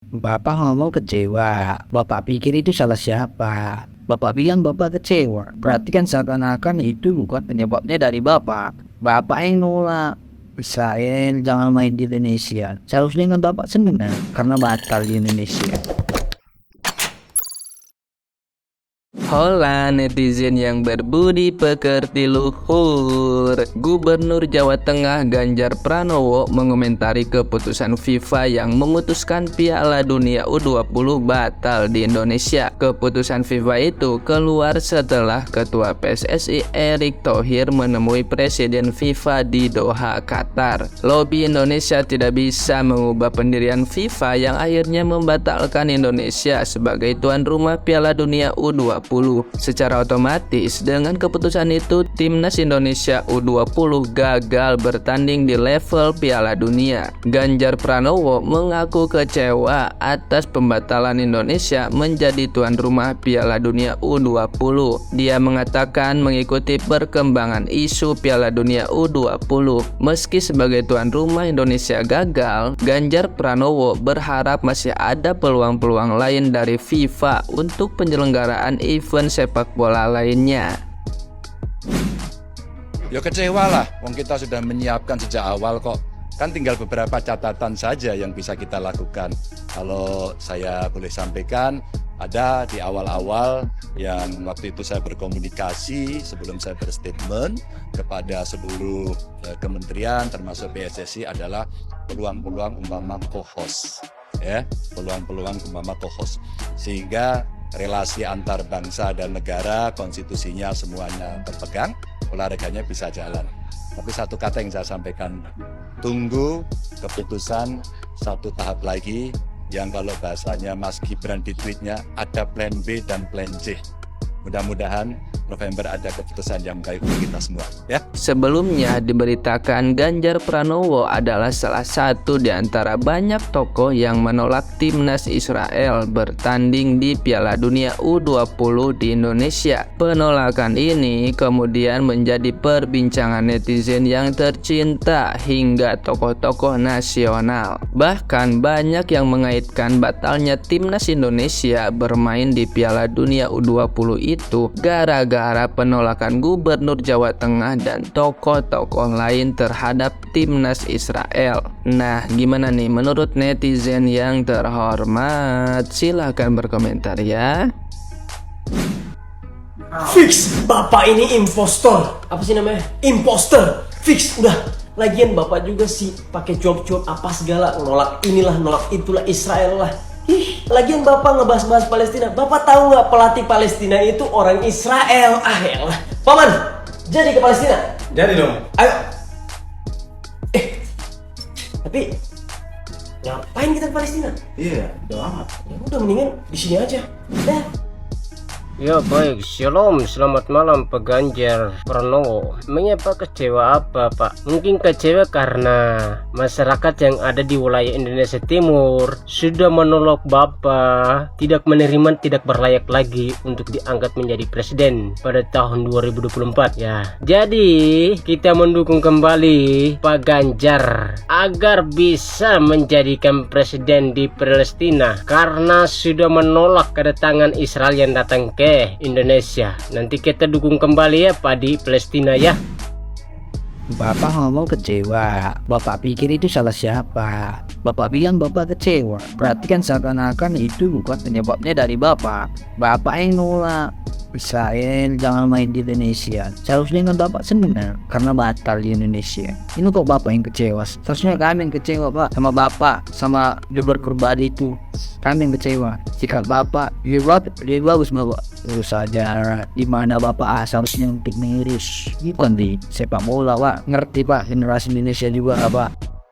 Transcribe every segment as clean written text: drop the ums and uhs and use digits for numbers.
Bapak ngomong kecewa. Bapak pikir itu salah siapa? Bapak bilang Bapak kecewa. Berarti kan seakan-akan itu bukan penyebabnya dari Bapak. Bapak yang nolak. Israel jangan main di Indonesia. Seharusnya kan Bapak senang karena batal di Indonesia. Hola netizen yang berbudi pekerti luhur. Gubernur Jawa Tengah Ganjar Pranowo mengomentari keputusan FIFA yang memutuskan Piala Dunia U20 batal di Indonesia. Keputusan FIFA itu keluar setelah Ketua PSSI Erick Thohir menemui Presiden FIFA di Doha, Qatar. Lobi Indonesia tidak bisa mengubah pendirian FIFA yang akhirnya membatalkan Indonesia sebagai tuan rumah Piala Dunia U20. Secara otomatis, dengan keputusan itu, Timnas Indonesia U20 gagal bertanding di level Piala Dunia. Ganjar Pranowo mengaku kecewa atas pembatalan Indonesia menjadi tuan rumah Piala Dunia U20. Dia mengatakan mengikuti perkembangan isu Piala Dunia U20. Meski sebagai tuan rumah Indonesia gagal, Ganjar Pranowo berharap masih ada peluang-peluang lain dari FIFA untuk penyelenggaraan event sepak bola lainnya. Ya kecewa lah, wong kita sudah menyiapkan sejak awal kok. Kan tinggal beberapa catatan saja yang bisa kita lakukan. Kalau saya boleh sampaikan, ada di awal-awal yang waktu itu saya berkomunikasi sebelum saya berstatement kepada seluruh kementerian termasuk PSSI adalah peluang-peluang umpama co-host, ya, peluang-peluang umpama co-host, sehingga relasi antar bangsa dan negara, konstitusinya semuanya terpegang, olahraganya bisa jalan. Tapi satu kata yang saya sampaikan, tunggu keputusan satu tahap lagi yang kalau bahasanya Mas Gibran di tweetnya ada plan B dan plan C. Mudah-mudahan November ada keputusan yang baik untuk kita semua, ya. Sebelumnya diberitakan Ganjar Pranowo adalah salah satu di antara banyak tokoh yang menolak Timnas Israel bertanding di Piala Dunia U20 di Indonesia. Penolakan ini kemudian menjadi perbincangan netizen yang tercinta hingga tokoh-tokoh nasional. Bahkan banyak yang mengaitkan batalnya Timnas Indonesia bermain di Piala Dunia U20 itu gara-gara penolakan Gubernur Jawa Tengah dan tokoh-tokoh lain terhadap Timnas Israel. Nah, gimana nih menurut netizen yang terhormat? Silahkan berkomentar ya. Fix, bapak ini impostor. Apa sih namanya? Imposter. Fix, udah. Lagian bapak juga sih pakai cuap-cuap apa segala, nolak inilah, nolak itulah, Israel lah. Lagian bapak ngebahas-bahas Palestina. Bapak tahu nggak pelatih Palestina itu orang Israel? Ah ya Allah. Paman, jadi ke Palestina? Jadi dong. Ayo. Tapi ngapain kita ke Palestina? Iya, udah amat. Ya udah mendingan di sini aja. Dah. Ya baik, shalom, selamat malam Pak Ganjar Pranowo. Mengapa kecewa apa Pak? Mungkin kecewa karena masyarakat yang ada di wilayah Indonesia Timur sudah menolak Bapak, tidak menerima, tidak berlayak lagi untuk diangkat menjadi presiden pada tahun 2024 ya. Jadi kita mendukung kembali Pak Ganjar agar bisa menjadikan presiden di Palestina karena sudah menolak kedatangan Israel yang datang ke Indonesia. Nanti kita dukung kembali ya Pak di Palestina ya. Bapak ngomong kecewa. Bapak pikir itu salah siapa? Bapak bilang Bapak kecewa. Berarti kan seakan-akan itu bukan penyebabnya dari Bapak. Bapak yang nolak. Israel jangan main di Indonesia. Seharusnya kan Bapak senang karena batal di Indonesia. Ini kok Bapak yang kecewa? Seharusnya kami yang kecewa Pak, sama Bapak, sama Gubernur Badi itu. Kami yang kecewa. Jika Bapak dia bagus Bapak. Terus saja di mana Bapak seharusnya untuk miris. Bukan di sepak bola Pak. Ngerti Pak, generasi Indonesia juga Pak.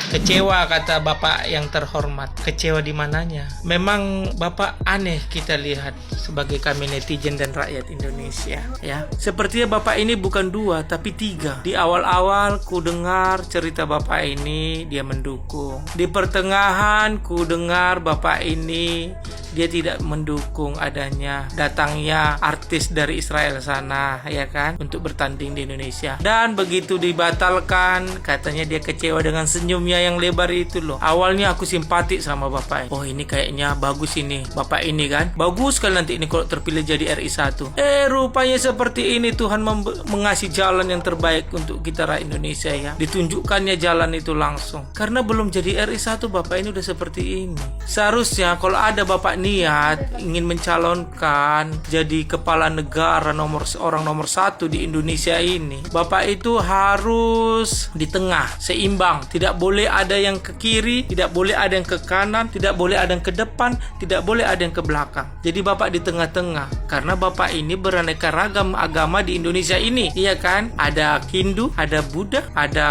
Kecewa kata Bapak yang terhormat. Kecewa di mananya? Memang Bapak aneh kita lihat sebagai kami netizen dan rakyat Indonesia ya. Sepertinya Bapak ini bukan dua tapi tiga. Di awal-awal ku dengar cerita Bapak ini dia mendukung. Di pertengahan ku dengar Bapak ini dia tidak mendukung adanya datangnya artis dari Israel sana ya kan untuk bertanding di Indonesia. Dan begitu dibatalkan katanya dia kecewa dengan senyumnya dunia yang lebar itu loh. Awalnya aku simpati sama bapak. Oh ini kayaknya bagus ini, bapak ini kan bagus sekali nanti ini kalau terpilih jadi RI 1. Rupanya seperti ini Tuhan mengasih jalan yang terbaik untuk kita rakyat Indonesia ya. Ditunjukkannya jalan itu langsung. Karena belum jadi RI 1 bapak ini udah seperti ini. Seharusnya kalau ada bapak niat ingin mencalonkan jadi kepala negara orang nomor 1 di Indonesia ini, bapak itu harus di tengah, seimbang. Tidak boleh ada yang ke kiri, tidak boleh ada yang ke kanan, tidak boleh ada yang ke depan, tidak boleh ada yang ke belakang. Jadi bapak di tengah-tengah. Karena bapak ini beraneka ragam agama di Indonesia ini, iya kan? Ada Hindu, ada Buddha, ada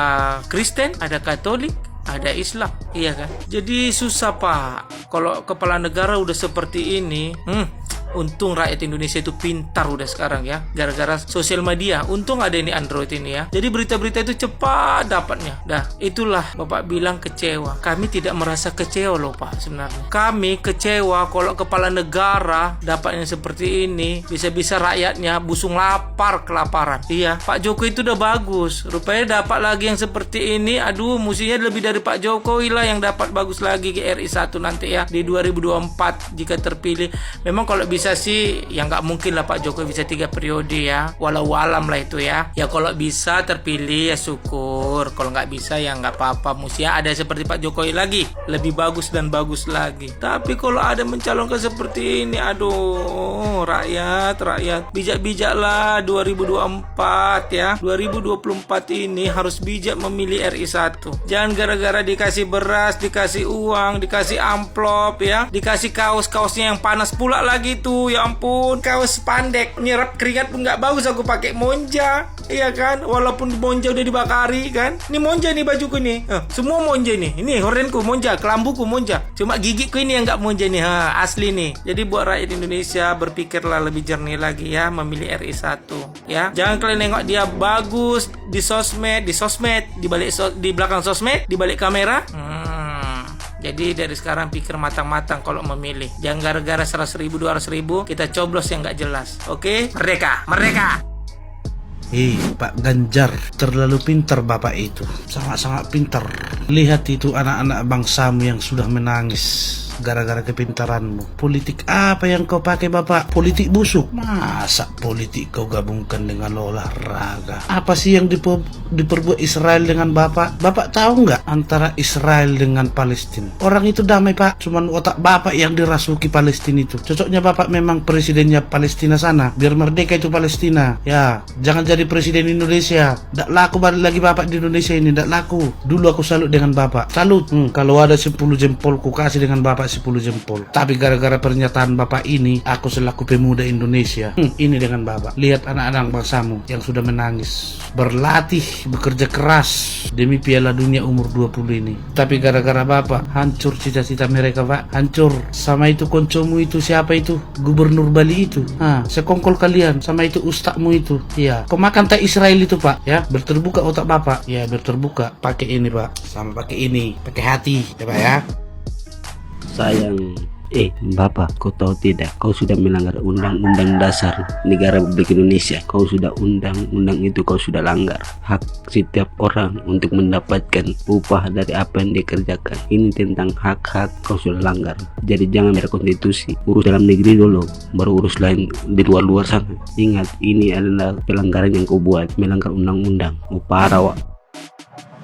Kristen, ada Katolik, ada Islam, iya kan? Jadi susah pak. Kalau kepala negara udah seperti ini, untung rakyat Indonesia itu pintar udah sekarang ya, gara-gara sosial media. Untung ada ini Android ini ya. Jadi berita-berita itu cepat dapatnya. Dah, itulah bapak bilang kecewa. Kami tidak merasa kecewa loh pak sebenarnya. Kami kecewa kalau kepala negara dapatnya seperti ini. Bisa-bisa rakyatnya busung lapar, kelaparan. Iya, Pak Jokowi itu udah bagus. Rupanya dapat lagi yang seperti ini. Aduh, musuhnya lebih dari Pak Jokowi lah yang dapat bagus lagi ke RI 1 nanti ya di 2024 jika terpilih. Memang kalau bisa sih ya nggak mungkin lah Pak Jokowi bisa 3 periode ya, walau alam lah itu ya. Ya kalau bisa terpilih ya syukur, kalau nggak bisa ya nggak apa-apa. Mestinya ada seperti Pak Jokowi lagi, lebih bagus dan bagus lagi. Tapi kalau ada mencalonkan seperti ini, aduh rakyat bijak-bijaklah 2024 ya. 2024 ini harus bijak memilih RI 1. Jangan gara-gara dikasih beras, dikasih uang, dikasih amplop ya, dikasih kaosnya yang panas pula lagi tuh. Ya ampun, kaos pandek nyerap keringat pun nggak bagus aku pakai Monja, iya kan? Walaupun Monja udah dibakari kan. Ini Monja nih bajuku nih, semua Monja nih. Ini horenku Monja, kelambuku Monja. Cuma gigiku ini yang nggak Monja nih, asli nih. Jadi buat rakyat Indonesia berpikirlah lebih jernih lagi ya, memilih RI 1 ya. Jangan kalian nengok dia bagus di sosmed, di belakang sosmed, di balik kamera. Jadi dari sekarang pikir matang-matang kalau memilih. Jangan gara-gara 100.000, 200.000 kita coblos yang nggak jelas. Oke? Merdeka! Pak Ganjar, terlalu pintar bapak itu. Sangat-sangat pintar. Lihat itu anak-anak bangsamu yang sudah menangis gara-gara kepintaranmu. Politik apa yang kau pakai bapak? Politik busuk. Masa politik kau gabungkan dengan olahraga? Apa sih yang diperbuat Israel dengan bapak? Bapak tahu nggak antara Israel dengan Palestina? Orang itu damai pak, cuman otak bapak yang dirasuki Palestina itu. Cocoknya bapak memang presidennya Palestina sana, biar merdeka itu Palestina. Ya, jangan jadi presiden Indonesia. Nggak laku balik lagi bapak di Indonesia ini, nggak laku. Dulu aku salut dengan bapak, salut. Kalau ada 10 jempol ku kasih dengan bapak 10 jempol. Tapi gara-gara pernyataan bapak ini, aku selaku pemuda Indonesia, ini dengan bapak. Lihat anak-anak bangsamu yang sudah menangis, berlatih, bekerja keras demi Piala Dunia umur 20 ini. Tapi gara-gara bapak, hancur cita-cita mereka pak. Hancur. Sama itu koncomu itu, siapa itu? Gubernur Bali itu. Sekongkol kalian sama itu ustazmu itu. Iya. Kau makan tak Israel itu pak. Ya, berterbuka otak bapak. Ya, berterbuka. Pakai ini pak. Sama pakai ini. Pakai hati. Ya pak ya. Sayang, Bapak, kau tahu tidak, kau sudah melanggar undang-undang dasar negara Republik Indonesia. Kau sudah undang-undang itu kau sudah langgar. Hak setiap orang untuk mendapatkan upah dari apa yang dikerjakan. Ini tentang hak-hak kau sudah langgar. Jadi jangan berkonstitusi, urus dalam negeri dulu, baru urus lain di luar-luar sana. Ingat, ini adalah pelanggaran yang kau buat, melanggar undang-undang. Parah wak.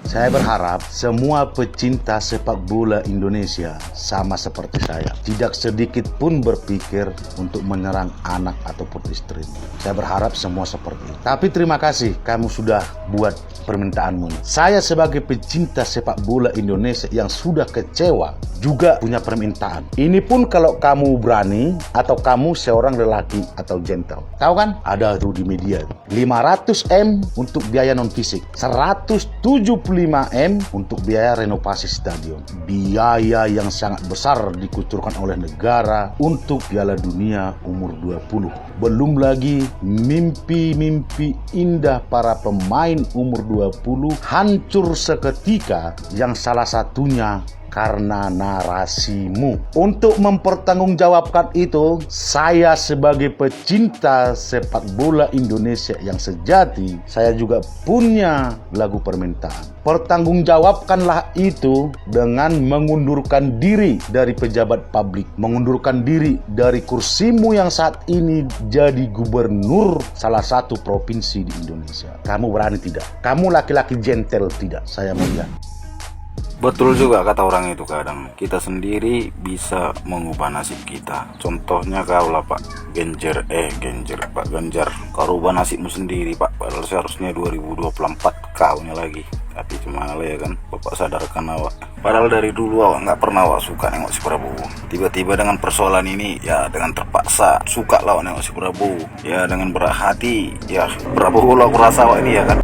Saya berharap semua pecinta sepak bola Indonesia sama seperti saya. Tidak sedikit pun berpikir untuk menyerang anak ataupun istri. Saya berharap semua seperti itu. Tapi terima kasih kamu sudah buat permintaanmu. Saya sebagai pecinta sepak bola Indonesia yang sudah kecewa juga punya permintaan. Ini pun kalau kamu berani atau kamu seorang lelaki atau gentle. Tahu kan? Ada tuh di media. 500M untuk biaya non fisik. 175M untuk biaya renovasi stadion. Biaya yang sangat besar dikucurkan oleh negara untuk Piala Dunia umur 20. Belum lagi mimpi-mimpi indah para pemain umur 20 hancur seketika, yang salah satunya karena narasimu. Untuk mempertanggungjawabkan itu, saya sebagai pecinta sepak bola Indonesia yang sejati, saya juga punya lagu permintaan. Pertanggungjawabkanlah itu dengan mengundurkan diri dari pejabat publik, mengundurkan diri dari kursimu yang saat ini jadi gubernur salah satu provinsi di Indonesia. Kamu berani tidak? Kamu laki-laki gentle tidak? Saya mau lihat. Betul juga kata orang itu, kadang kita sendiri bisa mengubah nasib kita. Contohnya kau lah Pak Ganjar, Pak Ganjar, kau rubah nasibmu sendiri Pak, padahal seharusnya 2024 kaunya lagi. Tapi cuma ya kan, Bapak sadarkan awak. Padahal dari dulu awak nggak pernah awak suka nengok si Prabowo. Tiba-tiba dengan persoalan ini, ya dengan terpaksa suka lah nengok si Prabowo. Ya dengan berat hati, ya Prabowo lah aku rasa awak ini ya kan.